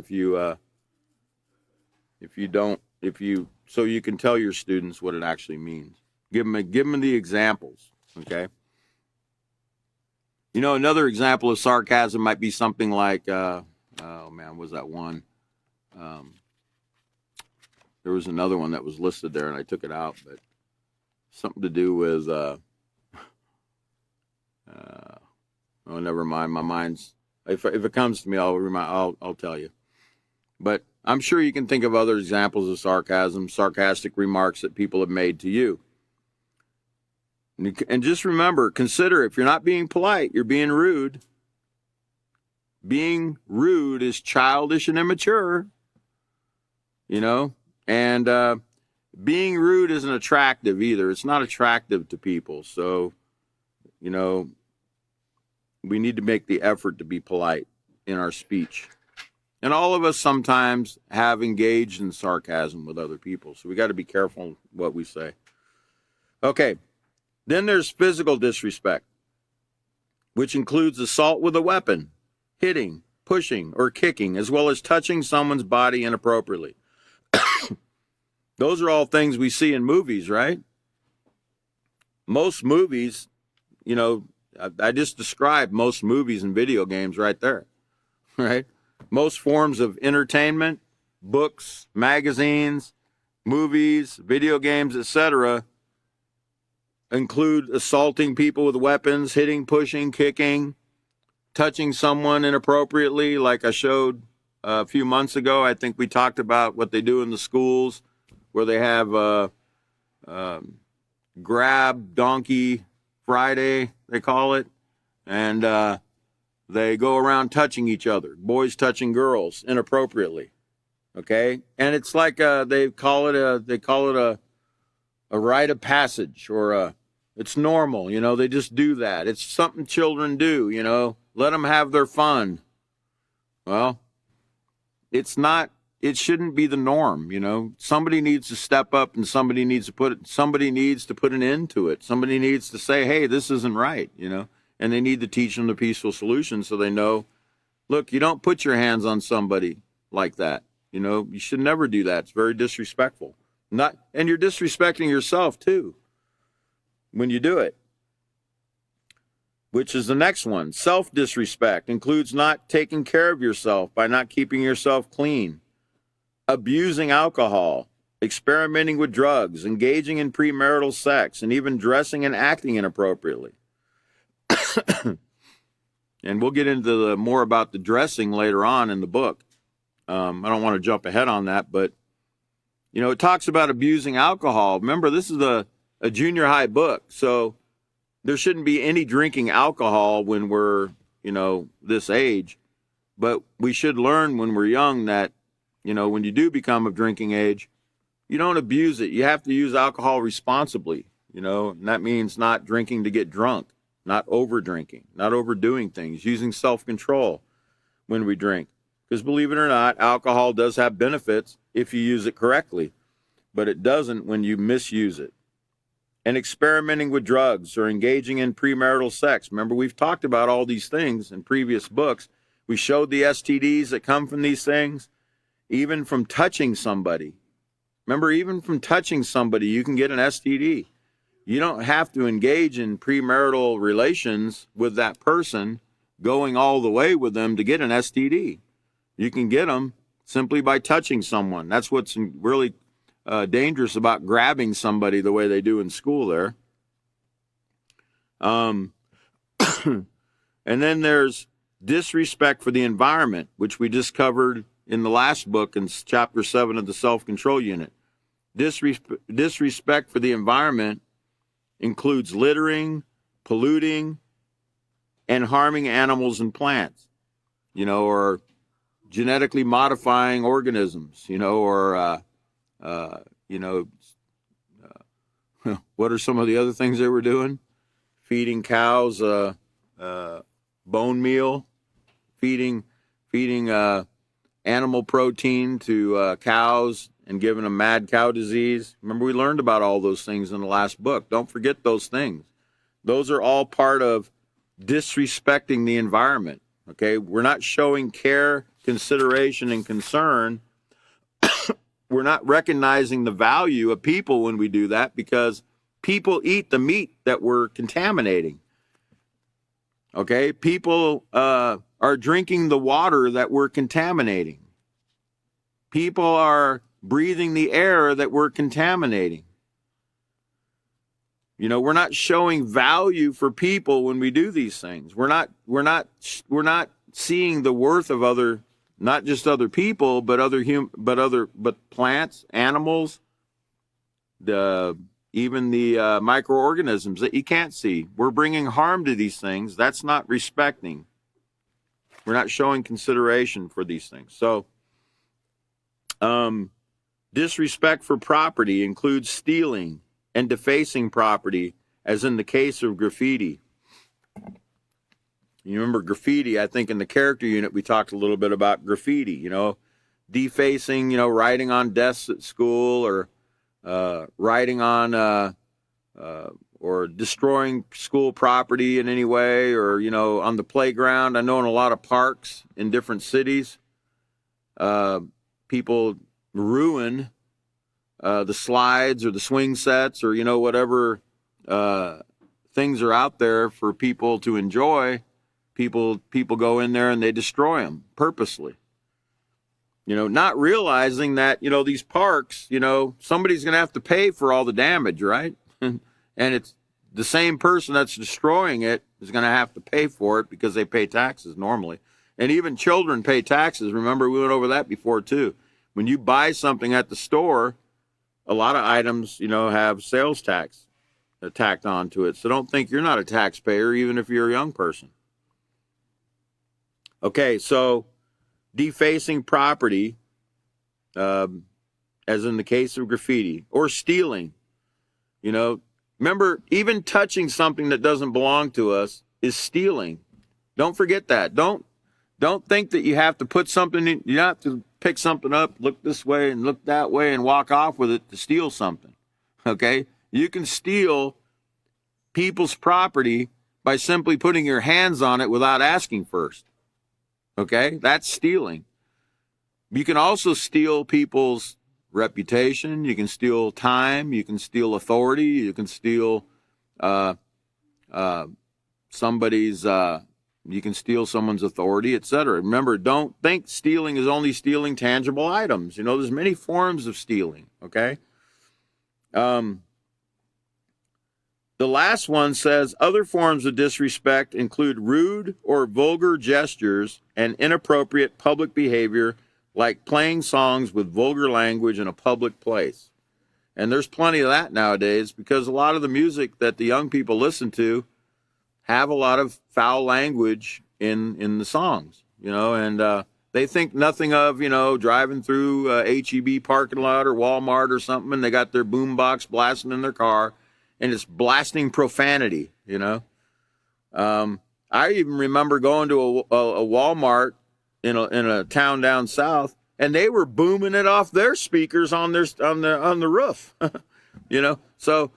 S1: so you can tell your students what it actually means. Give them the examples, okay? Another example of sarcasm might be something like, what was that one? There was another one that was listed there, and I took it out, but something to do with, never mind. My mind's, if it comes to me, I'll tell you. But I'm sure you can think of other examples of sarcasm, sarcastic remarks that people have made to you. And just remember, consider, if you're not being polite, you're being rude. Being rude is childish and immature, and being rude isn't attractive either. It's not attractive to people. So, we need to make the effort to be polite in our speech. And all of us sometimes have engaged in sarcasm with other people. So we got to be careful what we say. Okay. Then there's physical disrespect, which includes assault with a weapon, hitting, pushing, or kicking, as well as touching someone's body inappropriately. Those are all things we see in movies, right? Most movies, I just described most movies and video games right there, right? Most forms of entertainment, books, magazines, movies, video games, etc., include assaulting people with weapons, hitting, pushing, kicking, touching someone inappropriately, like I showed a few months ago. I think we talked about what they do in the schools, where they have grab donkey Friday, they call it, and they go around touching each other, boys touching girls inappropriately. Okay, and it's like they call it a rite of passage, or it's normal. They just do that. It's something children do. Let them have their fun. Well, it's not. It shouldn't be the norm. Somebody needs to step up, and somebody needs to put an end to it. Somebody needs to say, hey, this isn't right. And they need to teach them the peaceful solution, so they know, look, you don't put your hands on somebody like that. You should never do that. It's very disrespectful. And you're disrespecting yourself too when you do it. Which is the next one. Self-disrespect includes not taking care of yourself by not keeping yourself clean, abusing alcohol, experimenting with drugs, engaging in premarital sex, and even dressing and acting inappropriately. And we'll get into more about the dressing later on in the book. I don't want to jump ahead on that, but it talks about abusing alcohol. Remember, this is a junior high book, so there shouldn't be any drinking alcohol when we're, this age. But we should learn when we're young that, when you do become of drinking age, you don't abuse it. You have to use alcohol responsibly, and that means not drinking to get drunk, not over drinking, not overdoing things, using self-control when we drink. Because believe it or not, alcohol does have benefits if you use it correctly, but it doesn't when you misuse it. And experimenting with drugs or engaging in premarital sex. Remember, we've talked about all these things in previous books. We showed the STDs that come from these things, even from touching somebody. Remember, even from touching somebody, you can get an STD. You don't have to engage in premarital relations with that person, going all the way with them to get an STD. You can get them simply by touching someone. That's what's really dangerous about grabbing somebody the way they do in school there. And then there's disrespect for the environment, which we just covered in the last book in chapter 7 of the self-control unit. Disrespect for the environment includes littering, polluting, and harming animals and plants, or genetically modifying organisms, or what are some of the other things they were doing? Feeding cows bone meal, feeding animal protein to cows and giving them mad cow disease. Remember, we learned about all those things in the last book. Don't forget those things. Those are all part of disrespecting the environment, okay? We're not showing care, consideration, and concern. We're not recognizing the value of people when we do that, because people eat the meat that we're contaminating, okay? People are drinking the water that we're contaminating. People are breathing the air that we're contaminating. We're not showing value for people when we do these things. We're not seeing the worth of other, not just other people, but plants, animals, even the microorganisms that you can't see. We're bringing harm to these things. That's not respecting. We're not showing consideration for these things. So, disrespect for property includes stealing and defacing property, as in the case of graffiti. You remember graffiti, I think in the character unit, we talked a little bit about graffiti, defacing, writing on desks at school, or writing on or destroying school property in any way, or, on the playground. I know in a lot of parks in different cities, people ruin the slides or the swing sets or, whatever things are out there for people to enjoy. People go in there and they destroy them purposely. Not realizing that, these parks, somebody's going to have to pay for all the damage, right? And it's the same person that's destroying it is going to have to pay for it because they pay taxes normally. And even children pay taxes. Remember, we went over that before too. When you buy something at the store, a lot of items, have sales tax tacked onto it. So don't think you're not a taxpayer, even if you're a young person. Okay, so defacing property, as in the case of graffiti, or stealing. Remember, even touching something that doesn't belong to us is stealing. Don't forget that. Don't think that you have to put something in, you have to pick something up, look this way and look that way and walk off with it to steal something. Okay? You can steal people's property by simply putting your hands on it without asking first. Okay? That's stealing. You can also steal people's reputation. You can steal time. You can steal authority. You can steal you can steal someone's authority, etc. Remember, don't think stealing is only stealing tangible items. There's many forms of stealing. Okay. The last one says other forms of disrespect include rude or vulgar gestures and inappropriate public behavior, like playing songs with vulgar language in a public place. And there's plenty of that nowadays because a lot of the music that the young people listen to have a lot of foul language in the songs, and they think nothing of, driving through HEB parking lot or Walmart or something, and they got their boombox blasting in their car, and it's blasting profanity, I even remember going to a Walmart in a town down south, and they were booming it off their speakers on the roof, So,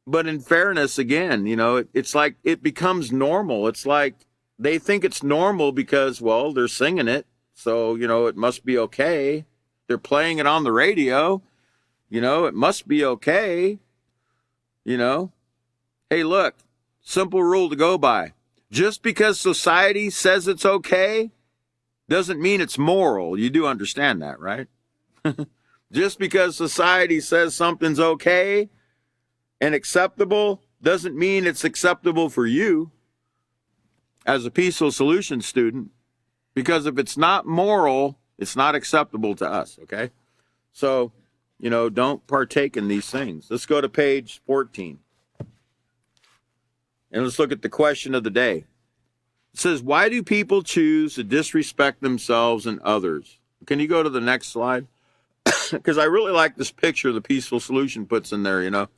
S1: but in fairness, again, it's like it becomes normal. It's like they think it's normal because, well, they're singing it, so it must be okay. They're playing it on the radio, it must be okay. Hey, look, simple rule to go by. Just because society says it's okay doesn't mean it's moral. You do understand that, right? Just because society says something's okay and acceptable doesn't mean it's acceptable for you as a peaceful solution student, because if it's not moral, it's not acceptable to us, okay? So, don't partake in these things. Let's go to page 14. And let's look at the question of the day. It says, why do people choose to disrespect themselves and others? Can you go to the next slide? Because I really like this picture the peaceful solution puts in there,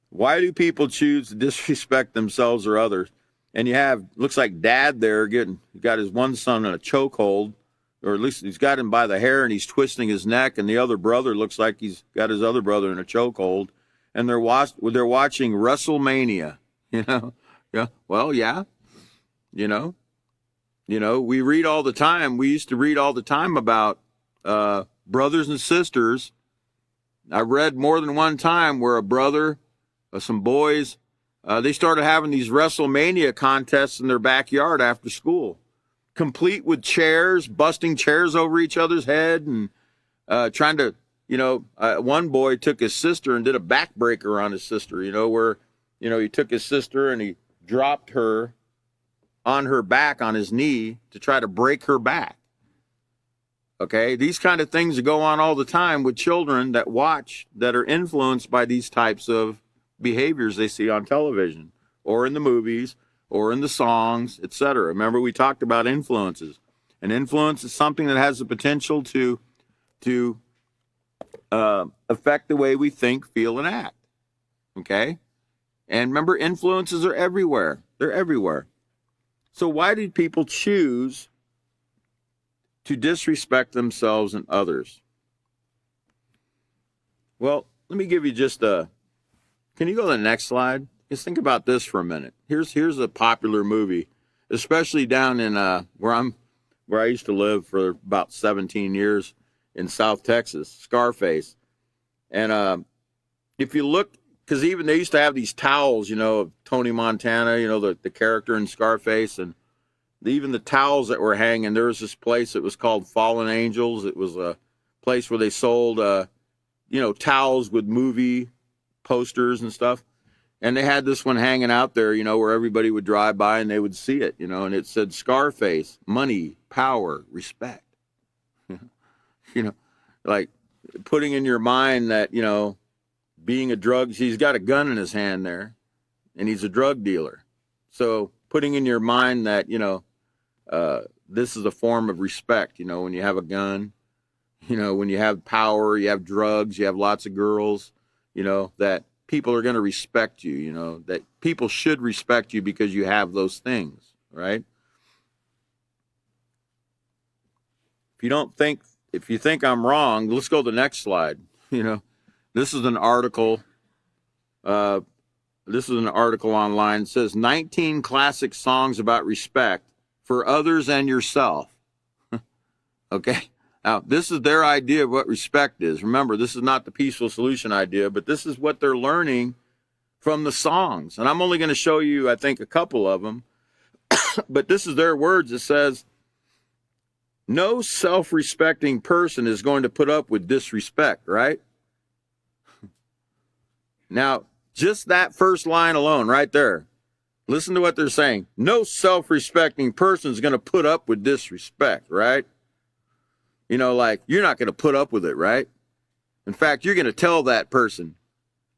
S1: Why do people choose to disrespect themselves or others? And you have, looks like dad there got his one son in a chokehold, or at least he's got him by the hair and he's twisting his neck, and the other brother looks like he's got his other brother in a chokehold, and they're watching WrestleMania, Yeah, well, yeah, we read all the time. We used to read all the time about brothers and sisters. I read more than one time where a brother, some boys, they started having these WrestleMania contests in their backyard after school, complete with chairs, busting chairs over each other's head, and trying to, one boy took his sister and did a backbreaker on his sister, where, he took his sister and he dropped her on her back on his knee to try to break her back. Okay, these kind of things go on all the time with children that watch, that are influenced by these types of behaviors they see on television or in the movies or in the songs, etc. Remember, we talked about influences. An influence is something that has the potential to affect the way we think, feel, and act. Okay, and remember, influences are everywhere. They're everywhere. So why do people choose to disrespect themselves and others? Well, let me give you just a, can you go to the next slide? Just think about this for a minute. Here's a popular movie, especially down in where I used to live for about 17 years in South Texas, Scarface. And if you look, because even they used to have these towels, of Tony Montana, the character in Scarface, and even the towels that were hanging. There was this place that was called Fallen Angels. It was a place where they sold, towels with movie posters and stuff. And they had this one hanging out there, where everybody would drive by and they would see it, and it said Scarface, money, power, respect. Like putting in your mind that, being he's got a gun in his hand there and he's a drug dealer. So putting in your mind that, this is a form of respect, when you have a gun, when you have power, you have drugs, you have lots of girls, that people are going to respect you, that people should respect you because you have those things, right? If you think I'm wrong, let's go to the next slide. This is an article. This is an article online. It says 19 classic songs about respect for others and yourself. Okay. Now, this is their idea of what respect is. Remember, this is not the peaceful solution idea, but this is what they're learning from the songs. And I'm only going to show you, I think, a couple of them. But this is their words. It says, no self-respecting person is going to put up with disrespect, right? Now, just that first line alone right there. Listen to what they're saying. No self-respecting person is going to put up with disrespect, right? Like, you're not going to put up with it, right? In fact, you're going to tell that person,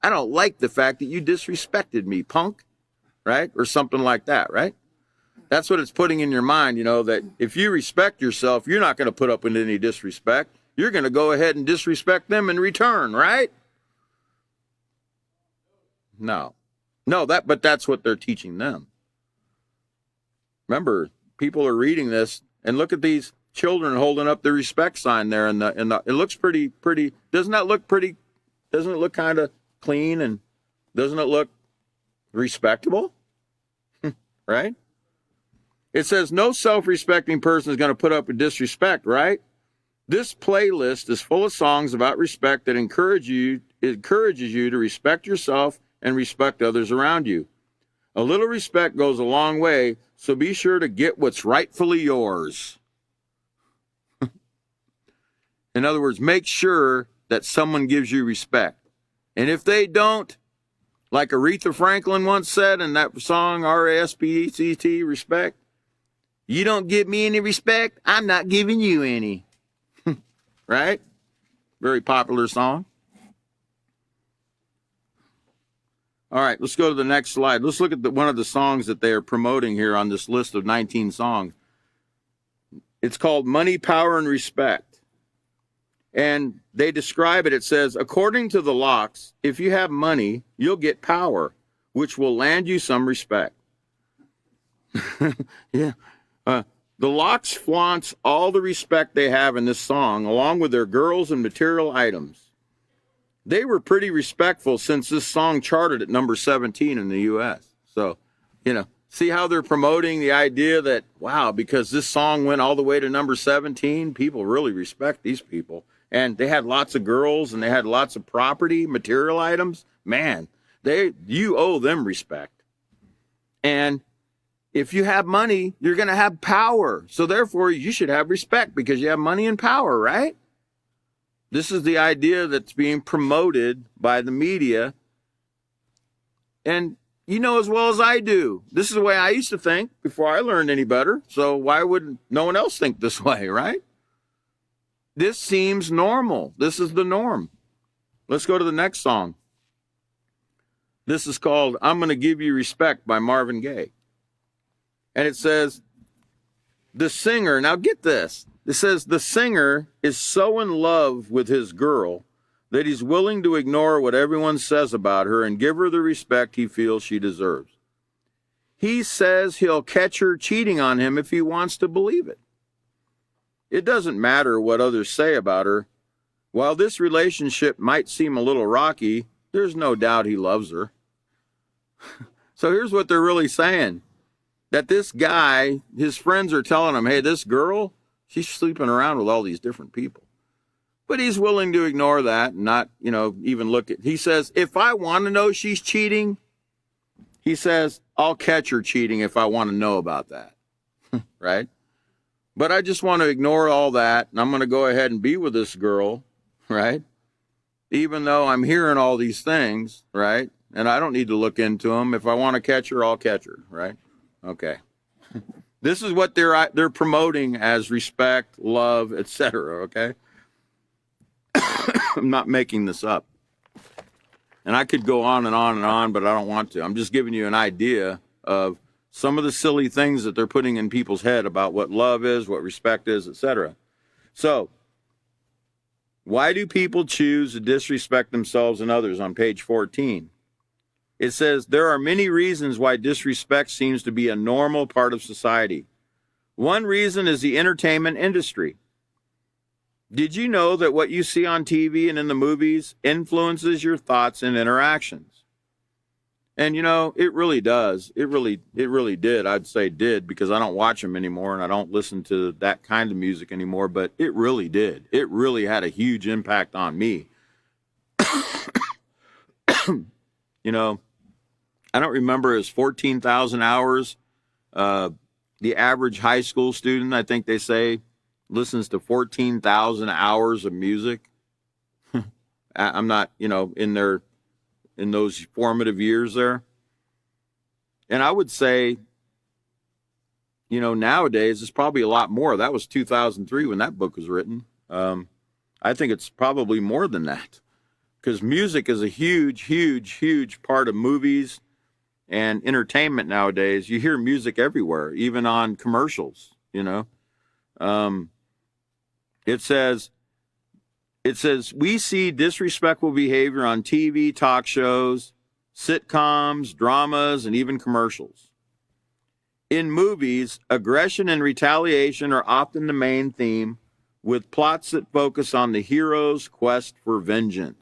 S1: I don't like the fact that you disrespected me, punk, right? Or something like that, right? That's what it's putting in your mind, that if you respect yourself, you're not going to put up with any disrespect. You're going to go ahead and disrespect them in return, right? No, but that's what they're teaching them. Remember, people are reading this and look at these children holding up the respect sign there, and it looks pretty. Doesn't that look pretty? Doesn't it look kind of clean, and doesn't it look respectable? Right? It says no self-respecting person is going to put up with disrespect, right? This playlist is full of songs about respect that encourages you to respect yourself and respect others around you. A little respect goes a long way, so be sure to get what's rightfully yours. In other words, make sure that someone gives you respect. And if they don't, like Aretha Franklin once said in that song, R-A-S-P-E-C-T, respect, you don't give me any respect, I'm not giving you any. Right? Very popular song. All right, let's go to the next slide. Let's look at one of the songs that they are promoting here on this list of 19 songs. It's called Money, Power, and Respect. And they describe it. It says, according to the Locks, if you have money, you'll get power, which will land you some respect. Yeah. The Locks flaunts all the respect they have in this song, along with their girls and material items. They were pretty respectful since this song charted at number 17 in the U.S. So, see how they're promoting the idea that, wow, because this song went all the way to number 17, people really respect these people. And they had lots of girls and they had lots of property, material items. Man, you owe them respect. And if you have money, you're going to have power. So therefore, you should have respect because you have money and power, right? This is the idea that's being promoted by the media. And you know as well as I do, this is the way I used to think before I learned any better. So why would no one else think this way, right? This seems normal. This is the norm. Let's go to the next song. This is called I'm Gonna Give You Respect by Marvin Gaye. And it says, the singer, now get this. It says the singer is so in love with his girl that he's willing to ignore what everyone says about her and give her the respect he feels she deserves. He says he'll catch her cheating on him if he wants to believe it. It doesn't matter what others say about her. While this relationship might seem a little rocky, there's no doubt he loves her. So here's what they're really saying. That this guy, his friends are telling him, hey, this girl, she's sleeping around with all these different people. But he's willing to ignore that and not, even look at. He says, if I want to know she's cheating, he says, I'll catch her cheating if I want to know about that. Right? But I just want to ignore all that, and I'm going to go ahead and be with this girl, right? Even though I'm hearing all these things, right? And I don't need to look into them. If I want to catch her, I'll catch her, right? Okay. This is what they're promoting as respect, love, etc., okay? I'm not making this up. And I could go on and on and on, but I don't want to. I'm just giving you an idea of some of the silly things that they're putting in people's head about what love is, what respect is, etc. So, why do people choose to disrespect themselves and others on page 14? It says, there are many reasons why disrespect seems to be a normal part of society. One reason is the entertainment industry. Did you know that what you see on TV and in the movies influences your thoughts and interactions? And it really does. It really did. I'd say did, because I don't watch them anymore and I don't listen to that kind of music anymore, but it really did. It really had a huge impact on me. I don't remember, it's 14,000 hours. The average high school student, I think they say, listens to 14,000 hours of music. I'm not, in those formative years there. And I would say, nowadays it's probably a lot more. That was 2003 when that book was written. I think it's probably more than that, because music is a huge, huge, huge part of movies and entertainment nowadays. You hear music everywhere, even on commercials, It says, we see disrespectful behavior on TV, talk shows, sitcoms, dramas, and even commercials. In movies, aggression and retaliation are often the main theme, with plots that focus on the hero's quest for vengeance.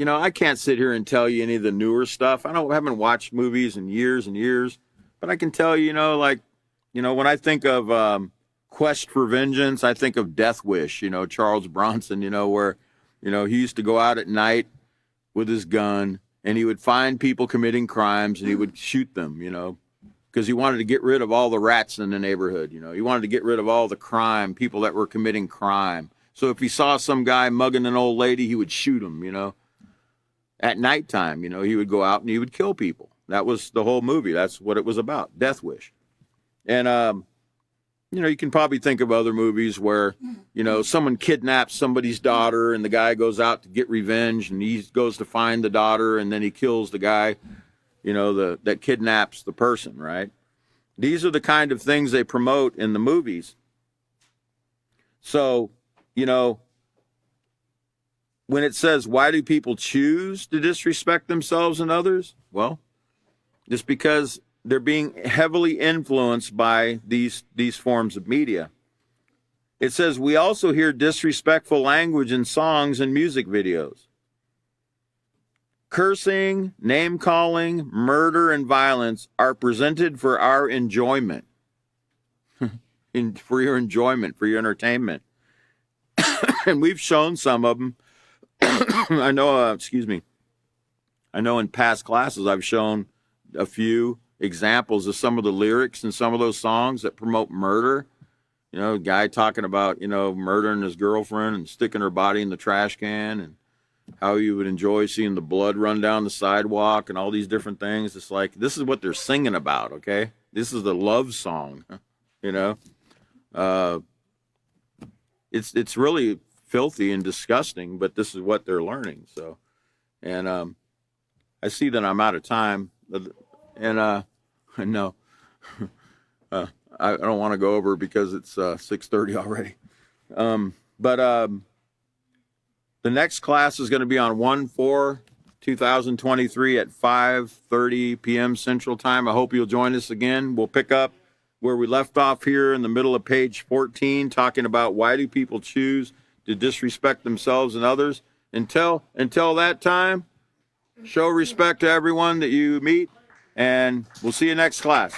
S1: I can't sit here and tell you any of the newer stuff. I haven't watched movies in years and years, but I can tell you, when I think of Quest for Vengeance, I think of Death Wish, Charles Bronson, where, he used to go out at night with his gun and he would find people committing crimes and he would shoot them, because he wanted to get rid of all the rats in the neighborhood. He wanted to get rid of all the people that were committing crime. So if he saw some guy mugging an old lady, he would shoot him, At nighttime, he would go out and he would kill people. That was the whole movie. That's what it was about, Death Wish. And, you can probably think of other movies where, someone kidnaps somebody's daughter and the guy goes out to get revenge and he goes to find the daughter and then he kills the guy, that kidnaps the person, right? These are the kind of things they promote in the movies. So, when it says, why do people choose to disrespect themselves and others? Well, it's because they're being heavily influenced by these forms of media. It says, we also hear disrespectful language in songs and music videos. Cursing, name-calling, murder, and violence are presented for our enjoyment. For your enjoyment, for your entertainment. And we've shown some of them. I know in past classes I've shown a few examples of some of the lyrics in some of those songs that promote murder. A guy talking about, murdering his girlfriend and sticking her body in the trash can and how you would enjoy seeing the blood run down the sidewalk and all these different things. It's like, this is what they're singing about, okay? This is the love song, it's really filthy and disgusting, but this is what they're learning. So, and I see that I'm out of time, and I know I don't want to go over because it's 6:30 already. But the next class is going to be on 1/4/2023 at 5:30 p.m. Central Time. I hope you'll join us again. We'll pick up where we left off here in the middle of page 14, talking about why do people choose to disrespect themselves and others. Until that time, show respect to everyone that you meet, and we'll see you next class.